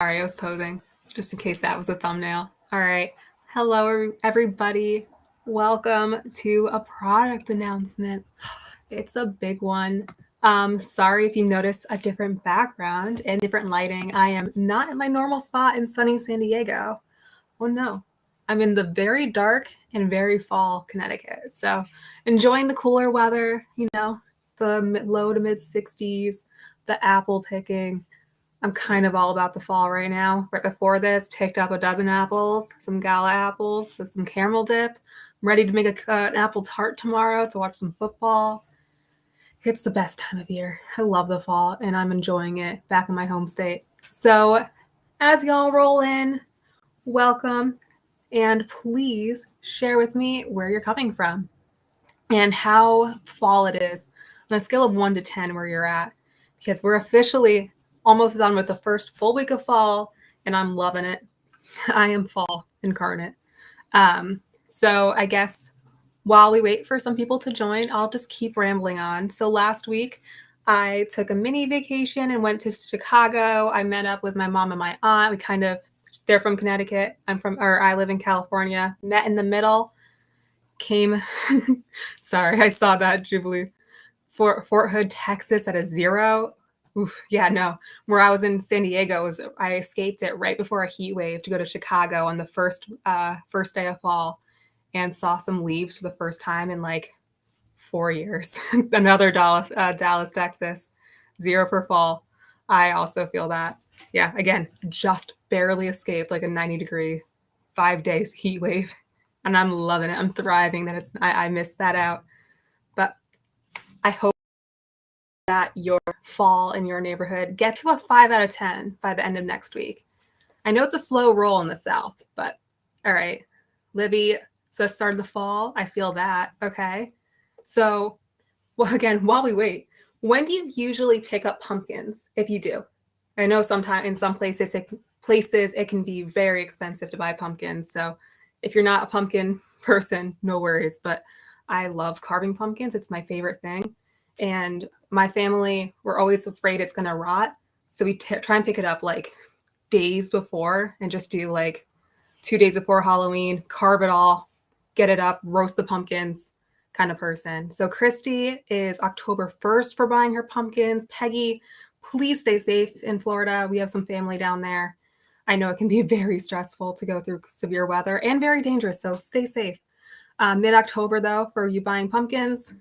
Sorry, I was posing just in case that was a thumbnail. All right. Hello, everybody. Welcome to a product announcement. It's a big one. Sorry if you notice a different background and different lighting. I am not in my normal spot in sunny San Diego. Oh no. I'm in the very dark and very fall Connecticut. So enjoying the cooler weather, the low to mid 60s, the apple picking. I'm kind of all about the fall right now. Right before this, picked up a dozen apples, some gala apples with some caramel dip. I'm ready to make an apple tart tomorrow to watch some football. It's the best time of year. I love the fall, and I'm enjoying it back in my home state. So as y'all roll in, welcome, and please share with me where you're coming from and how fall it is on a scale of 1 to 10 where you're at, because we're officially almost done with the first full week of fall, and I'm loving it. I am fall incarnate. So I guess while we wait for some people to join, I'll just keep rambling on. So last week, I took a mini vacation and went to Chicago. I met up with my mom and my aunt. They're from Connecticut. I live in California. Met in the middle. Sorry, I saw that, Jubilee. Fort Hood, Texas at a 0. Oof, yeah, no. Where I was in San Diego, I escaped it right before a heat wave to go to Chicago on the first day of fall, and saw some leaves for the first time in like 4 years. Another Dallas, Texas, 0 for fall. I also feel that. Yeah, again, just barely escaped like a 90-degree 5 days heat wave, and I'm loving it. I'm thriving that I missed that out, but I hope that your fall in your neighborhood get to a 5 out of 10 by the end of next week. I know it's a slow roll in the South, but all right, Libby. So it started the fall. I feel that. Okay. So, well, again, while we wait, when do you usually pick up pumpkins? If you do, I know sometimes in some places it can be very expensive to buy pumpkins. So if you're not a pumpkin person, no worries. But I love carving pumpkins. It's my favorite thing. And my family, we're always afraid it's going to rot. So we try and pick it up like days before and just do like 2 days before Halloween, carve it all, get it up, roast the pumpkins kind of person. So Christy is October 1st for buying her pumpkins. Peggy, please stay safe in Florida. We have some family down there. I know it can be very stressful to go through severe weather and very dangerous, so stay safe. Mid-October, though, for you buying pumpkins,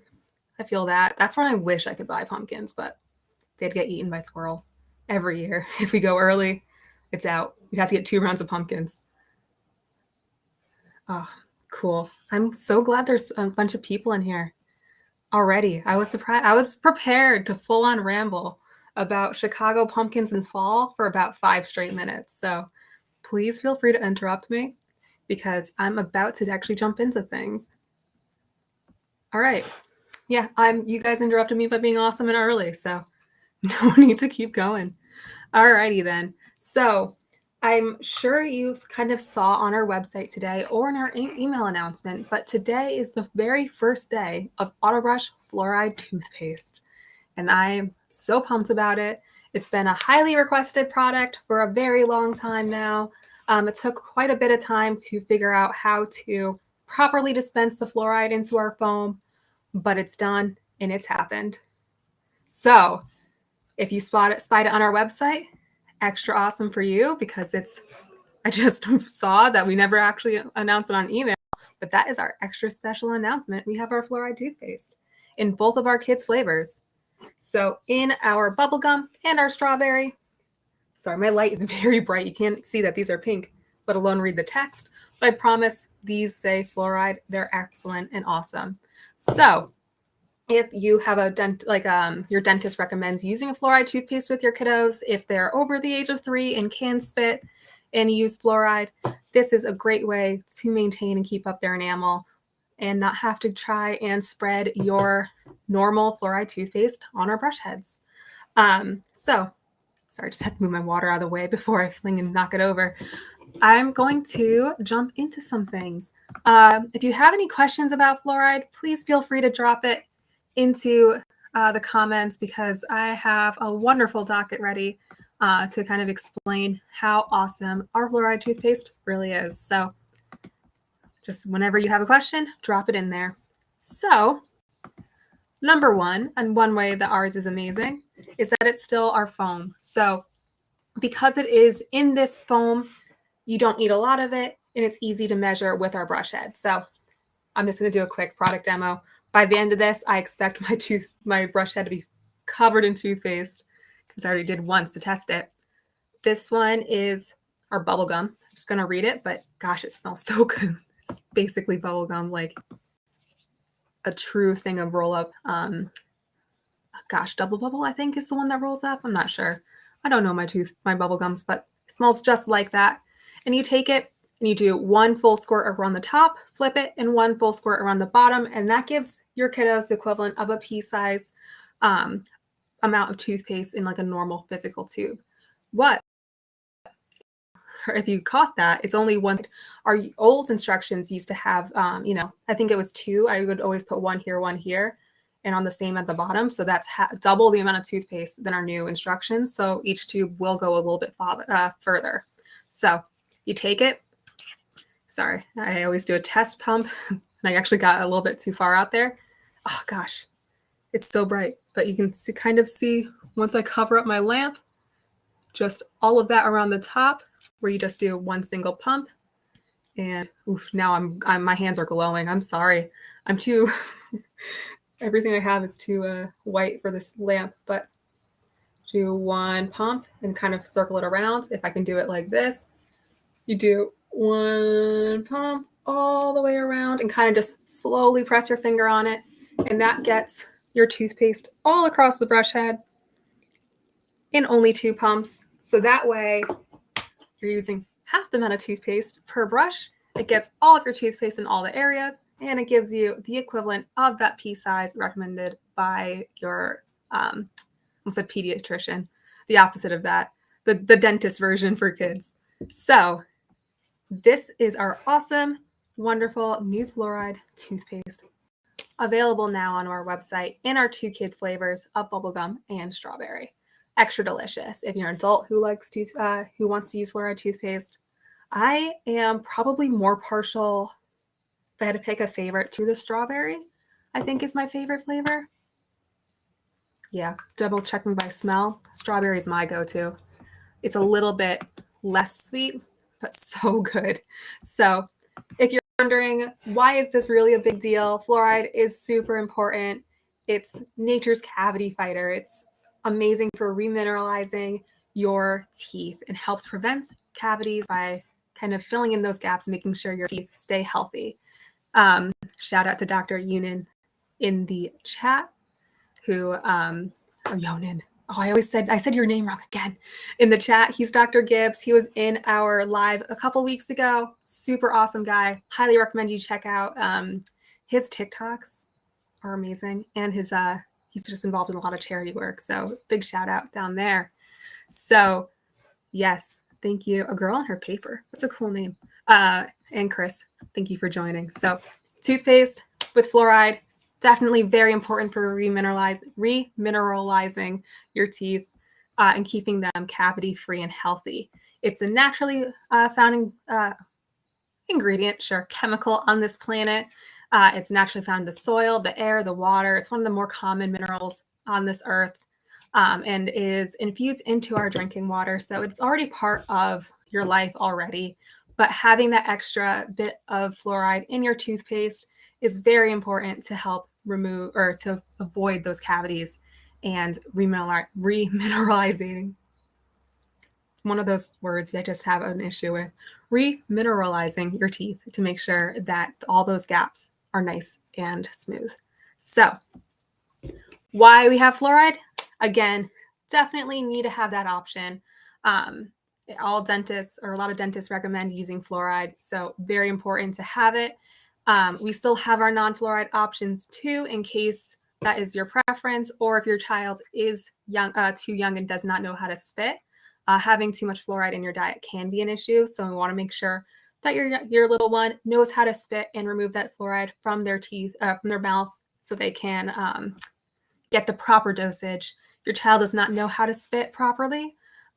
I feel that. That's when I wish I could buy pumpkins, but they'd get eaten by squirrels every year. If we go early, it's out. We'd have to get 2 rounds of pumpkins. Oh, cool. I'm so glad there's a bunch of people in here already. I was surprised. I was prepared to full on ramble about Chicago pumpkins in fall for about 5 straight minutes. So please feel free to interrupt me because I'm about to actually jump into things. All right. Yeah, you guys interrupted me by being awesome and early, so no need to keep going. All righty then. So I'm sure you kind of saw on our website today or in our email announcement, but today is the very first day of AutoBrush Fluoride Toothpaste. And I'm so pumped about it. It's been a highly requested product for a very long time now. It took quite a bit of time to figure out how to properly dispense the fluoride into our foam, but it's done and it's happened. So if you spied it on our website, extra awesome for you because I just saw that we never actually announced it on email, but that is our extra special announcement. We have our fluoride toothpaste in both of our kids' flavors. So in our bubblegum and our strawberry, sorry, my light is very bright. You can't see that these are pink, let alone read the text, but I promise these say fluoride. They're excellent and awesome. So if you have your dentist recommends using a fluoride toothpaste with your kiddos, if they're over the age of 3 and can spit and use fluoride, this is a great way to maintain and keep up their enamel and not have to try and spread your normal fluoride toothpaste on our brush heads. Sorry, I just had to move my water out of the way before I fling and knock it over. I'm going to jump into some things. If you have any questions about fluoride, please feel free to drop it into the comments because I have a wonderful docket ready to kind of explain how awesome our fluoride toothpaste really is. So just whenever you have a question, drop it in there. So number one, and one way that ours is amazing, is that it's still our foam. So because it is in this foam, you don't need a lot of it, and it's easy to measure with our brush head. So I'm just going to do a quick product demo. By the end of this, I expect my brush head to be covered in toothpaste because I already did once to test it. This one is our bubble gum. I'm just going to read it, but gosh, it smells so good. It's basically bubble gum, like a true thing of roll up. Gosh, double bubble, I think, is the one that rolls up. I'm not sure. I don't know my bubble gums, but it smells just like that. And you take it and you do one full squirt around the top, flip it, and one full squirt around the bottom. And that gives your kiddos the equivalent of a pea-size amount of toothpaste in like a normal physical tube. What? If you caught that, it's only one. Our old instructions used to have, I think it was 2. I would always put one here, and on the same at the bottom. So that's double the amount of toothpaste than our new instructions. So each tube will go a little bit further. So you take it. Sorry, I always do a test pump. And I actually got a little bit too far out there. Oh gosh, it's so bright. But you can kind of see once I cover up my lamp, just all of that around the top, where you just do one single pump. And oof, now my hands are glowing. I'm sorry. I'm too, everything I have is too white for this lamp, but do one pump and kind of circle it around. If I can do it like this, you do one pump all the way around and kind of just slowly press your finger on it. And that gets your toothpaste all across the brush head in only 2 pumps. So that way you're using half the amount of toothpaste per brush. It gets all of your toothpaste in all the areas, and it gives you the equivalent of that pea size recommended by your, I said pediatrician, the opposite of that, the dentist version for kids. So this is our awesome, wonderful new fluoride toothpaste, available now on our website in our 2 kid flavors of bubblegum and strawberry. Extra delicious. If you're an adult who likes who wants to use fluoride toothpaste, I am probably more partial, if I had to pick a favorite, to the strawberry. I think is my favorite flavor. Yeah, double checking by smell. Strawberry is my go-to. It's a little bit less sweet, but so good. So if you're wondering, why is this really a big deal? Fluoride is super important. It's nature's cavity fighter. It's amazing for remineralizing your teeth and helps prevent cavities by kind of filling in those gaps, making sure your teeth stay healthy. Shout out to Dr. Yunin in the chat, who, or Yonin. Oh, I said your name wrong again. In the chat, he's Dr. Gibbs. He was in our live a couple weeks ago. Super awesome guy. Highly recommend you check out his TikToks are amazing. And he's just involved in a lot of charity work. So big shout out down there. So yes, thank you. A girl on her paper. That's a cool name. And Chris, thank you for joining. So toothpaste with fluoride, definitely very important for remineralizing your teeth and keeping them cavity free and healthy. It's a naturally found ingredient, chemical on this planet. It's naturally found in the soil, the air, the water. It's one of the more common minerals on this earth and is infused into our drinking water. So it's already part of your life already. But having that extra bit of fluoride in your toothpaste is very important to help remove or to avoid those cavities and remineralizing. It's one of those words I just have an issue with. Remineralizing your teeth to make sure that all those gaps are nice and smooth. So why we have fluoride? Again, definitely need to have that option. All dentists or a lot of dentists recommend using fluoride. So very important to have it. We still have our non-fluoride options too, in case that is your preference, or if your child is too young and does not know how to spit. Having too much fluoride in your diet can be an issue. So we want to make sure that your little one knows how to spit and remove that fluoride from their teeth, from their mouth, so they can get the proper dosage. If your child does not know how to spit properly,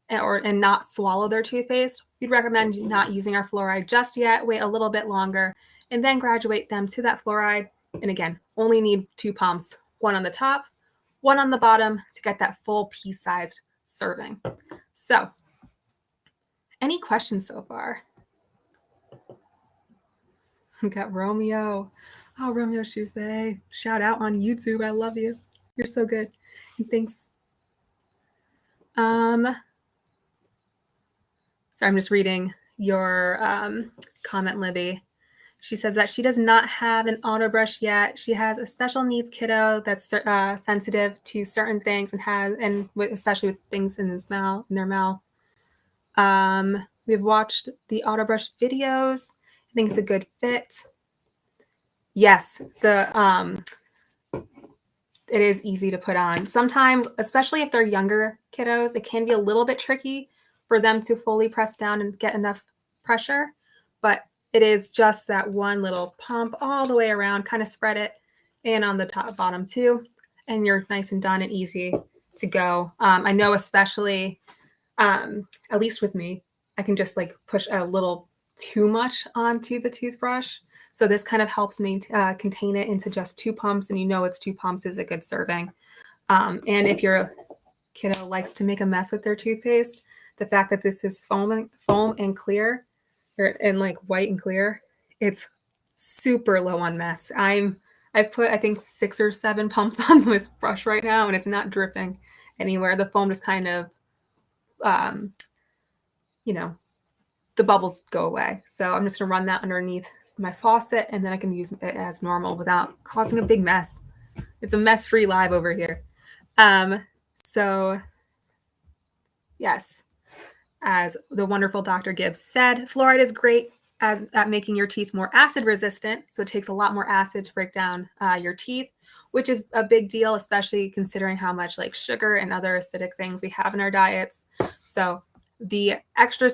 and not swallow their toothpaste, we'd recommend not using our fluoride just yet, wait a little bit longer, and then graduate them to that fluoride. And again, only need 2 pumps, one on the top, one on the bottom to get that full pea-sized serving. So, any questions so far? We got Romeo. Oh, Romeo Chouffet. Shout out on YouTube. I love you. You're so good. And thanks. So I'm just reading your comment, Libby. She says that she does not have an AutoBrush yet. She has a special needs kiddo that's sensitive to certain things especially with things in their mouth. We've watched the AutoBrush videos. I think it's a good fit. Yes, it is easy to put on. Sometimes, especially if they're younger kiddos, it can be a little bit tricky for them to fully press down and get enough pressure. But it is just that one little pump all the way around, kind of spread it, and on the top bottom too. And you're nice and done and easy to go. I know especially, at least with me, I can just like push a little too much onto the toothbrush. So this kind of helps me contain it into just 2 pumps, and it's 2 pumps is a good serving. And if your kiddo likes to make a mess with their toothpaste, the fact that this is foam and clear, and like white and clear, it's super low on mess. I've put I think 6 or 7 pumps on this brush right now, and it's not dripping anywhere. The foam just kind of, the bubbles go away. So I'm just gonna run that underneath my faucet, and then I can use it as normal without causing a big mess. It's a mess-free live over here. So yes, as the wonderful Dr. Gibbs said, fluoride is great at making your teeth more acid resistant. So it takes a lot more acid to break down your teeth, which is a big deal, especially considering how much like sugar and other acidic things we have in our diets. So the extra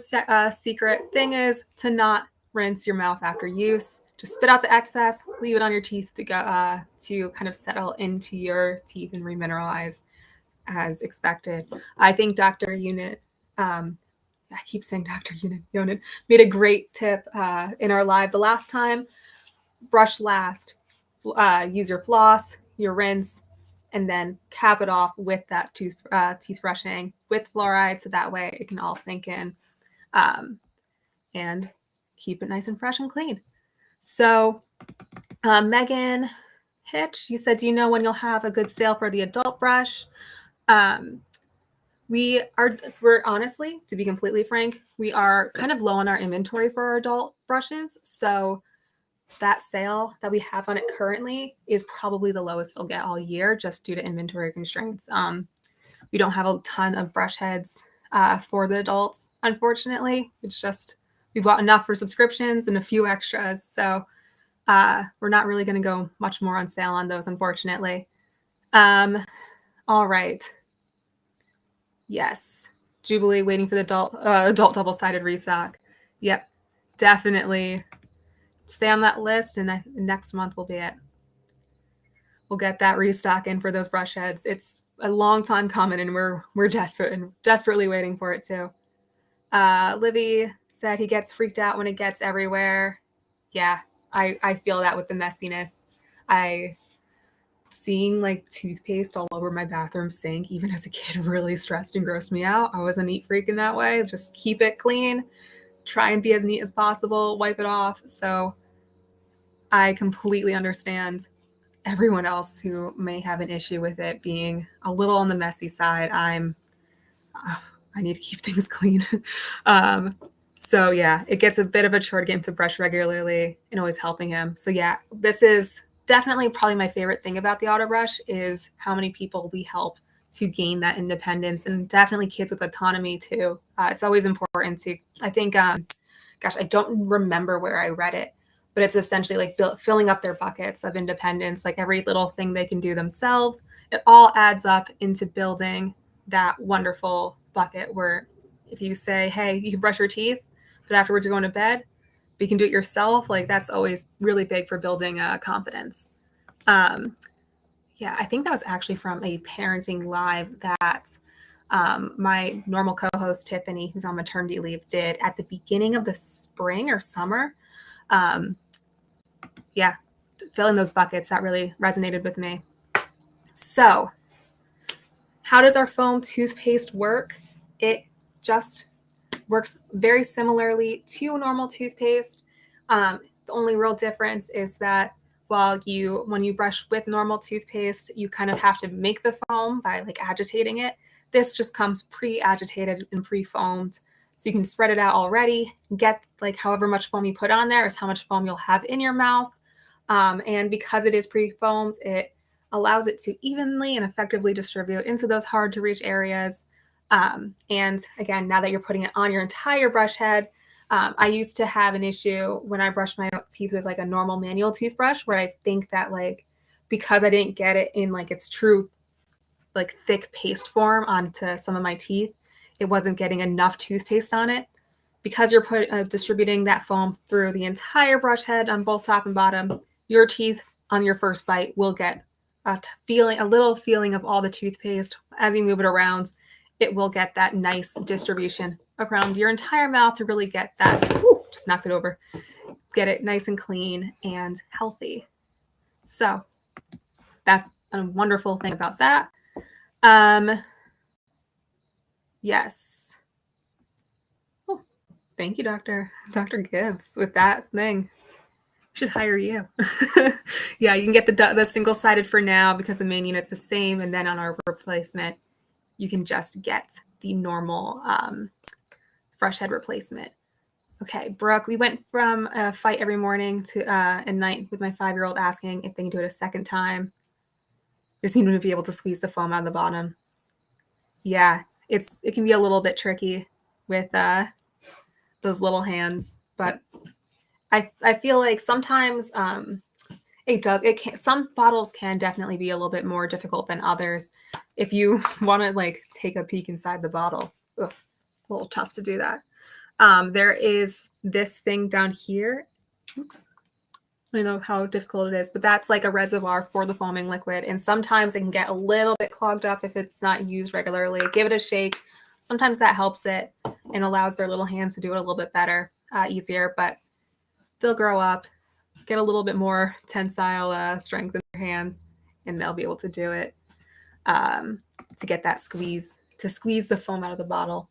secret thing is to not rinse your mouth after use. Just spit out the excess, leave it on your teeth to go to kind of settle into your teeth and remineralize as expected. I think Dr. Unit, I keep saying Dr. Unit, made a great tip in our live the last time. Brush last, use your floss, your rinse, and then cap it off with that teeth brushing with fluoride, so that way it can all sink in and keep it nice and fresh and clean. So Megan Hitch, you said, do you know when you'll have a good sale for the adult brush? We're honestly, to be completely frank, we are kind of low on our inventory for our adult brushes. So that sale that we have on it currently is probably the lowest it'll get all year, just due to inventory constraints. We don't have a ton of brush heads for the adults, unfortunately. It's just we bought enough for subscriptions and a few extras. So we're not really going to go much more on sale on those, unfortunately. All right. Yes. Jubilee waiting for the adult double-sided restock. Yep. Definitely stay on that list, and next month will be it. We'll get that restock in for those brush heads. It's a long time coming, and we're desperately waiting for it too. Livy said he gets freaked out when it gets everywhere. Yeah, I feel that with the messiness. Seeing like toothpaste all over my bathroom sink, even as a kid, really stressed and grossed me out. I was a neat freak in that way. Just keep it clean, try and be as neat as possible, wipe it off. So I completely understand everyone else who may have an issue with it being a little on the messy side. I need to keep things clean. So yeah, it gets a bit of a chore to get him to brush regularly and always helping him. So yeah, this is definitely probably my favorite thing about the AutoBrush is how many people we help to gain that independence, and definitely kids with autonomy too. It's always important to, I think, I don't remember where I read it, but it's essentially like filling up their buckets of independence, like every little thing they can do themselves. It all adds up into building that wonderful bucket where if you say, hey, you can brush your teeth, but afterwards you're going to bed, but you can do it yourself, like that's always really big for building confidence. Yeah, I think that was actually from a parenting live that My normal co-host Tiffany, who's on maternity leave, did at the beginning of the spring or summer. Yeah, filling those buckets, that really resonated with me. So how does our foam toothpaste work? It just works very similarly to normal toothpaste. The only real difference is that when you brush with normal toothpaste, you kind of have to make the foam by like agitating it. This just comes pre-agitated and pre-foamed. So you can spread it out already, get like however much foam you put on there is how much foam you'll have in your mouth. And because it is pre-foamed, it allows it to evenly and effectively distribute into those hard to reach areas. And again, now that you're putting it on your entire brush head, I used to have an issue when I brushed my teeth with like a normal manual toothbrush, where I think that like, because I didn't get it in like its true like thick paste form onto some of my teeth, it wasn't getting enough toothpaste on it. Because you're distributing that foam through the entire brush head on both top and bottom, your teeth on your first bite will get a little feeling of all the toothpaste. As you move it around, it will get that nice distribution around your entire mouth to really get that, just knocked it over, get it nice and clean and healthy. So that's a wonderful thing about that. Yes. Oh, thank you, Dr. Gibbs, with that thing. Should hire you. Yeah, you can get the single-sided for now because the main unit's the same, and then on our replacement, you can just get the normal brush head replacement. Okay, Brooke, we went from a fight every morning to a night with my 5-year-old asking if they can do it a second time. They seem to be able to squeeze the foam out of the bottom. Yeah, it can be a little bit tricky with those little hands, but I feel like sometimes some bottles can definitely be a little bit more difficult than others. If you want to like take a peek inside the bottle, a little tough to do that. There is this thing down here. Oops. I don't know how difficult it is, but that's like a reservoir for the foaming liquid. And sometimes it can get a little bit clogged up if it's not used regularly. Give it a shake. Sometimes that helps it and allows their little hands to do it a little bit better, easier, but they'll grow up, get a little bit more tensile strength in their hands, and they'll be able to do it to get that squeeze, to squeeze the foam out of the bottle.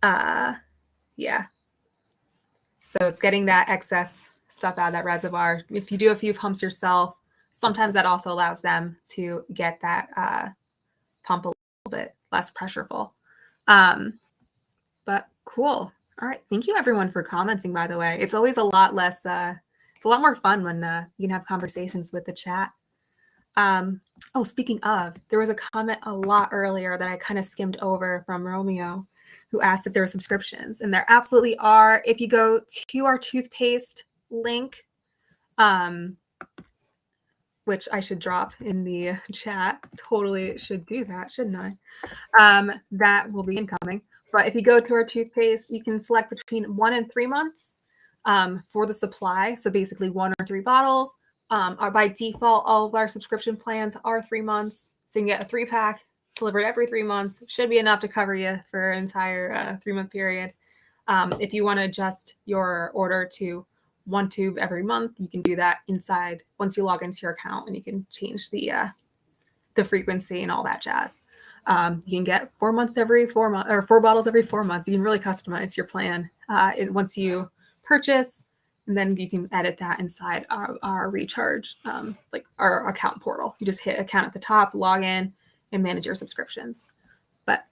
Yeah. So it's getting that excess stuff out of that reservoir. If you do a few pumps yourself, sometimes that also allows them to get that pump a little bit less pressureful. But cool. All right. Thank you everyone for commenting, by the way. It's always a lot less, it's a lot more fun when you can have conversations with the chat. Oh, speaking of, there was a comment a lot earlier that I kind of skimmed over from Romeo, who asked if there were subscriptions, and there absolutely are. If you go to our toothpaste link, which I should drop in the chat, totally should do that, shouldn't I? That will be incoming. But if you go to our toothpaste, you can select between 1 and 3 months for the supply. So basically 1 or 3 bottles. By default, all of our subscription plans are 3 months. So you can get a 3-pack delivered every 3 months. Should be enough to cover you for an entire 3-month period. If you want to adjust your order to 1 tube every month, you can do that inside once you log into your account, and you can change the frequency and all that jazz. You can get 4 months every 4 months, or 4 bottles every 4 months. You can really customize your plan once you purchase, and then you can edit that inside our recharge, like our account portal. You just hit account at the top, log in, and manage your subscriptions. But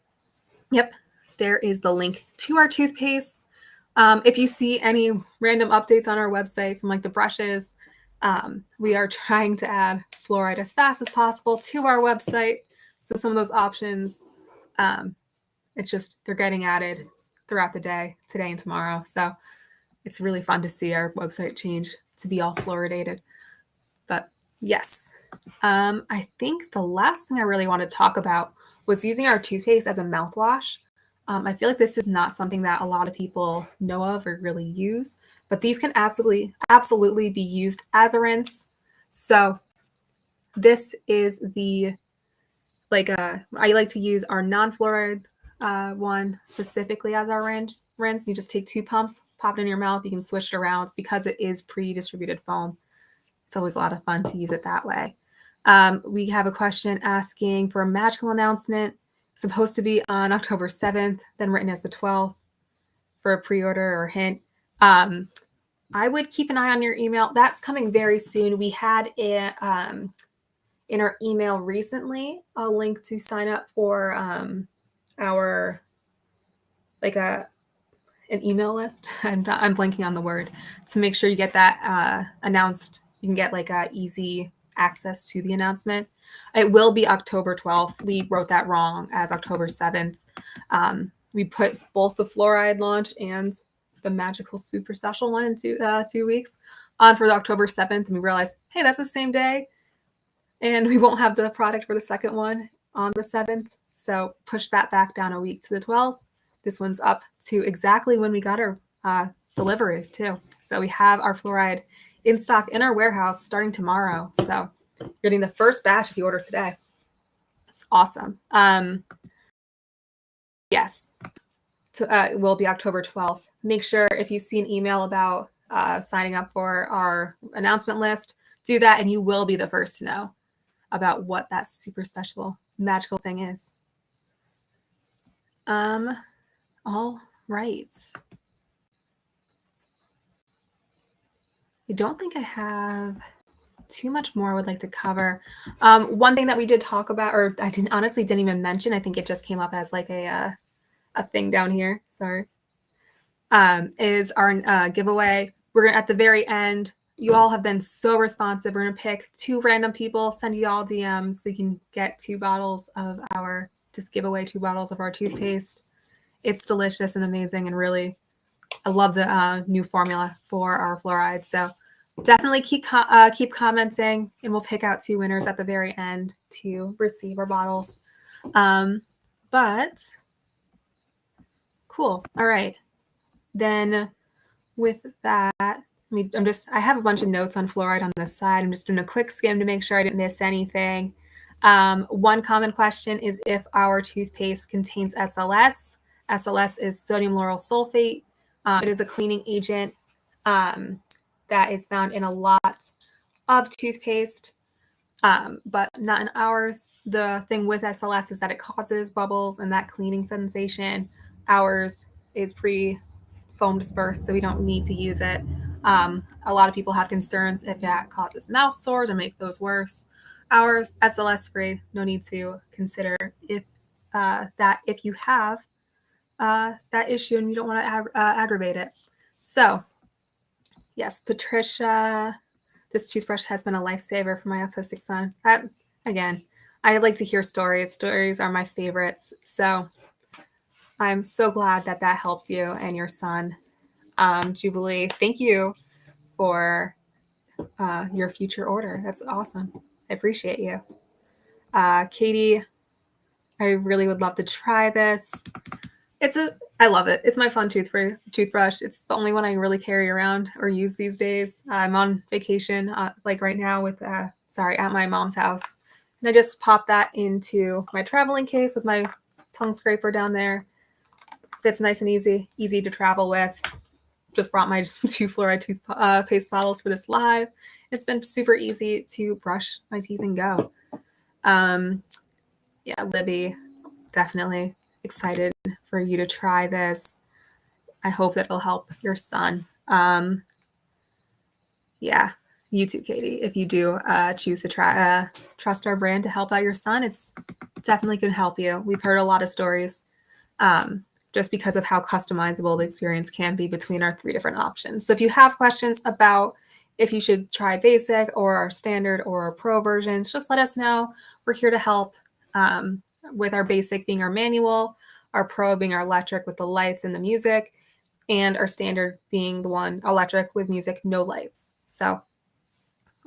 yep, there is the link to our toothpaste. If you see any random updates on our website from like the brushes, we are trying to add fluoride as fast as possible to our website. So some of those options, it's just they're getting added throughout the day, today and tomorrow. So it's really fun to see our website change to be all fluoridated. But yes, I think the last thing I really want to talk about was using our toothpaste as a mouthwash. I feel like this is not something that a lot of people know of or really use, but these can absolutely be used as a rinse. So this is the, I like to use our non-fluoride one specifically as our rinse. You just take 2 pumps, pop it in your mouth. You can switch it around because it is pre-distributed foam. It's always a lot of fun to use it that way. We have a question asking for a magical announcement. Supposed to be on October 7th, then written as the 12th for a pre-order or hint. I would keep an eye on your email. That's coming very soon. We had in our email recently a link to sign up for our an email list. I'm blanking on the word, to make sure you get that announced. You can get easy access to the announcement. It will be October 12th. We wrote that wrong as October 7th. We put both the fluoride launch and the magical super special one in 2 weeks on for October 7th. And we realized, hey, that's the same day. And we won't have the product for the second one on the 7th. So push that back down a week to the 12th. This one's up to exactly when we got our delivery too. So we have our fluoride in stock in our warehouse starting tomorrow. So you're getting the first batch if you order today. It's awesome. Yes, it will be October 12th. Make sure if you see an email about signing up for our announcement list, do that and you will be the first to know about what that super special magical thing is. All right. I don't think I have too much more I would like to cover. One thing that we did talk about, or I didn't even mention, I think it just came up as a thing down here, sorry, is our giveaway. We're gonna, at the very end, you all have been so responsive. We're gonna pick 2 random people, send you all DMs so you can get 2 bottles of just give away 2 bottles of our toothpaste. It's delicious and amazing, and really, I love the new formula for our fluoride. So definitely keep commenting, and we'll pick out 2 winners at the very end to receive our bottles. But cool. All right. Then with that, I have a bunch of notes on fluoride on this side. I'm just doing a quick skim to make sure I didn't miss anything. One common question is if our toothpaste contains SLS. SLS is sodium lauryl sulfate. It is a cleaning agent that is found in a lot of toothpaste, but not in ours. The thing with SLS is that it causes bubbles and that cleaning sensation. Ours is pre-foam dispersed, so we don't need to use it. A lot of people have concerns if that causes mouth sores or make those worse. Ours, SLS free, no need to consider if you have that issue and you don't want to aggravate it. So yes, Patricia, this toothbrush has been a lifesaver for my autistic son. Again, I like to hear stories. Stories are my favorites. So I'm so glad that helps you and your son. Jubilee, thank you for your future order. That's awesome. I appreciate you. Katie, I really would love to try this. I love it. It's my fun toothbrush. It's the only one I really carry around or use these days. I'm on vacation, like right now at my mom's house. And I just pop that into my traveling case with my tongue scraper down there. Fits nice and easy to travel with. Just brought my 2 fluoride toothpaste bottles for this live. It's been super easy to brush my teeth and go. Yeah, Libby, definitely excited for you to try this. I hope that it'll help your son. Yeah, you too, Katie. If you do choose to try trust our brand to help out your son, it's definitely going to help you. We've heard a lot of stories just because of how customizable the experience can be between our 3 different options. So if you have questions about if you should try basic or our standard or our pro versions, just let us know. We're here to help with our basic being our manual, our pro being our electric with the lights and the music, and our standard being the one electric with music, no lights. So a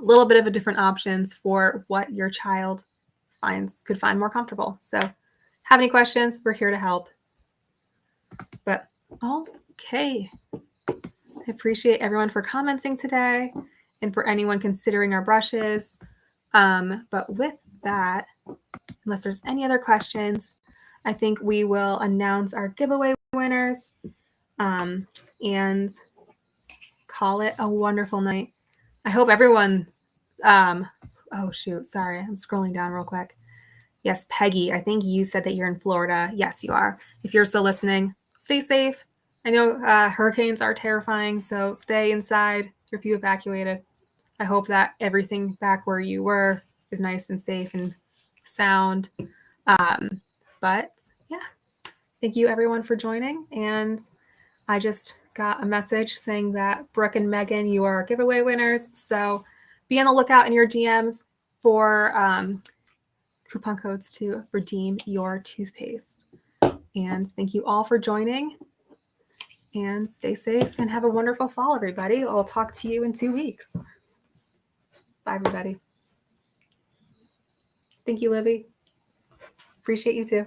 little bit of a different options for what your child could find more comfortable. So have any questions, we're here to help. But okay. I appreciate everyone for commenting today and for anyone considering our brushes. But with that, unless there's any other questions, I think we will announce our giveaway winners and call it a wonderful night. I hope everyone, oh shoot, sorry, I'm scrolling down real quick. Yes, Peggy, I think you said that you're in Florida. Yes, you are. If you're still listening, stay safe. I know hurricanes are terrifying, so stay inside if you evacuated. I hope that everything back where you were is nice and safe and sound. But yeah, thank you everyone for joining. And I just got a message saying that Brooke and Megan, you are giveaway winners. So be on the lookout in your DMs for coupon codes to redeem your toothpaste. And thank you all for joining. And stay safe and have a wonderful fall, everybody. I'll talk to you in 2 weeks. Bye, everybody. Thank you, Libby. Appreciate you too.